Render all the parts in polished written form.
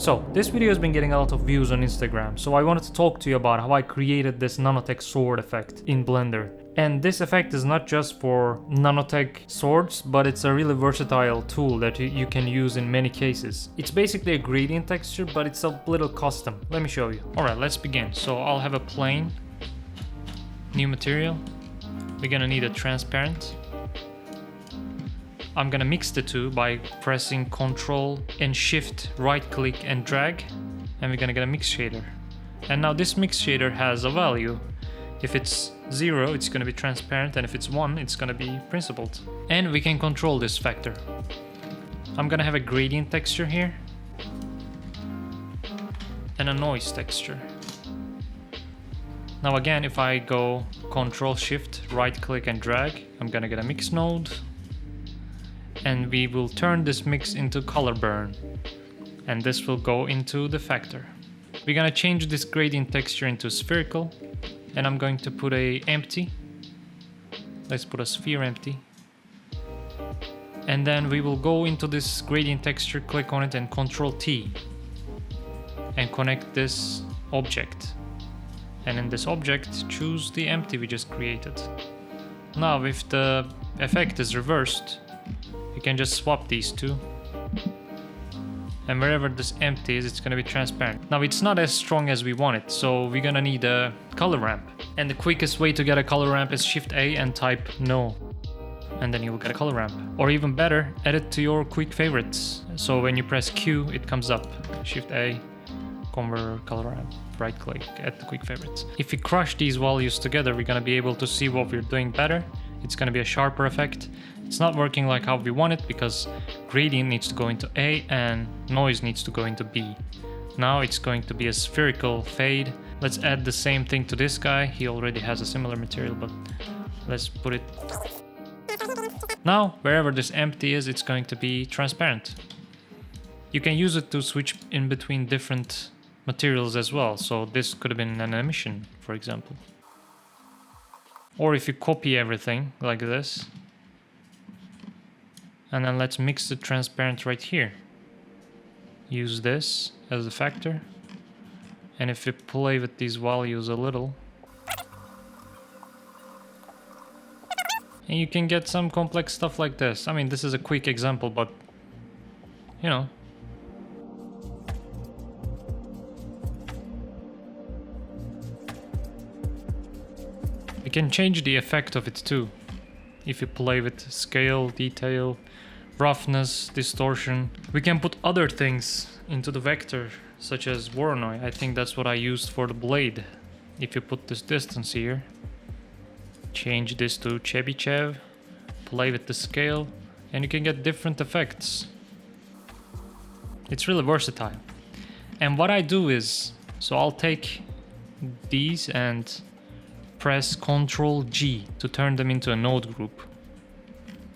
So this video has been getting a lot of views on Instagram, so I wanted to talk to you about how I created this Nanotech sword effect in Blender. And this effect is not just for Nanotech swords, but it's a really versatile tool that you can use in many cases. It's basically a gradient texture, but it's a little custom. Let me show you. Alright, let's begin. So I'll have a plane, new material. We're gonna need a transparent. I'm gonna mix the two by pressing Ctrl and Shift, right click and drag, and we're gonna get a mix shader. And now this mix shader has a value. If it's 0, it's gonna be transparent, and if it's 1, it's gonna be principled. And we can control this factor. I'm gonna have a gradient texture here and a noise texture. Now again, if I go Ctrl Shift, right click and drag, I'm gonna get a mix node. And we will turn this mix into color burn, and this will go into the factor. We're gonna change this gradient texture into spherical, and I'm going to put a empty. Let's put a sphere empty. And then we will go into this gradient texture, click on it and Ctrl T and connect this object. And in this object, choose the empty we just created. Now if the effect is reversed, you can just swap these two, and wherever this empty is, it's gonna be transparent. Now it's not as strong as we want it, so we're gonna need a color ramp. And the quickest way to get a color ramp is Shift A and type no, and then you'll get a color ramp. Or even better, add it to your quick favorites. So when you press Q, it comes up. Shift A, convert color ramp, right click, add the quick favorites. If we crush these values together, we're gonna be able to see what we're doing better. It's gonna be a sharper effect. It's not working like how we want it because gradient needs to go into A and noise needs to go into B. Now it's going to be a spherical fade. Let's add the same thing to this guy. He already has a similar material, but let's put it. Now, wherever this empty is, it's going to be transparent. You can use it to switch in between different materials as well. So this could have been an emission, for example. Or if you copy everything like this, and then let's mix the transparent right here. Use this as a factor. And if we play with these values a little, and you can get some complex stuff like this. I mean, this is a quick example, but you know. You can change the effect of it too. If you play with scale, detail, roughness, distortion. We can put other things into the vector, such as Voronoi. I think that's what I used for the blade. If you put this distance here, change this to Chebyshev, play with the scale, and you can get different effects. It's really versatile. And what I do is, so I'll take these and press Ctrl G to turn them into a node group.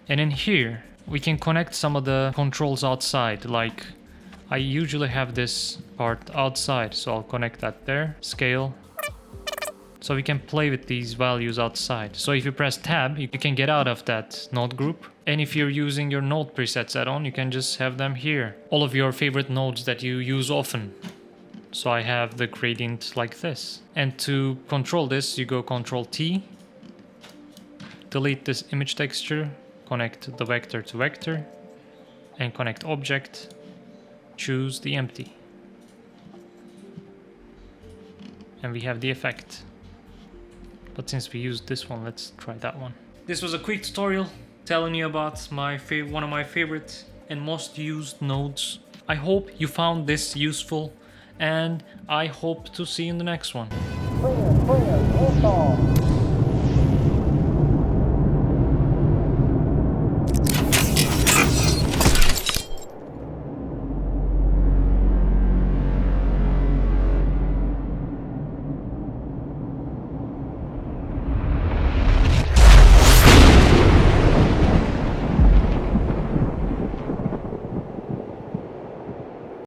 And in here, we can connect some of the controls outside, like I usually have this part outside, so I'll connect that there, scale. So we can play with these values outside. So if you press tab, you can get out of that node group. And if you're using your node presets add-on, you can just have them here. All of your favorite nodes that you use often. So I have the gradient like this. And to control this, you go Ctrl T, delete this image texture, connect the vector to vector, and connect object, choose the empty. And we have the effect. But since we used this one, let's try that one. This was a quick tutorial telling you about one of my favorite and most used nodes. I hope you found this useful, and I hope to see you in the next one.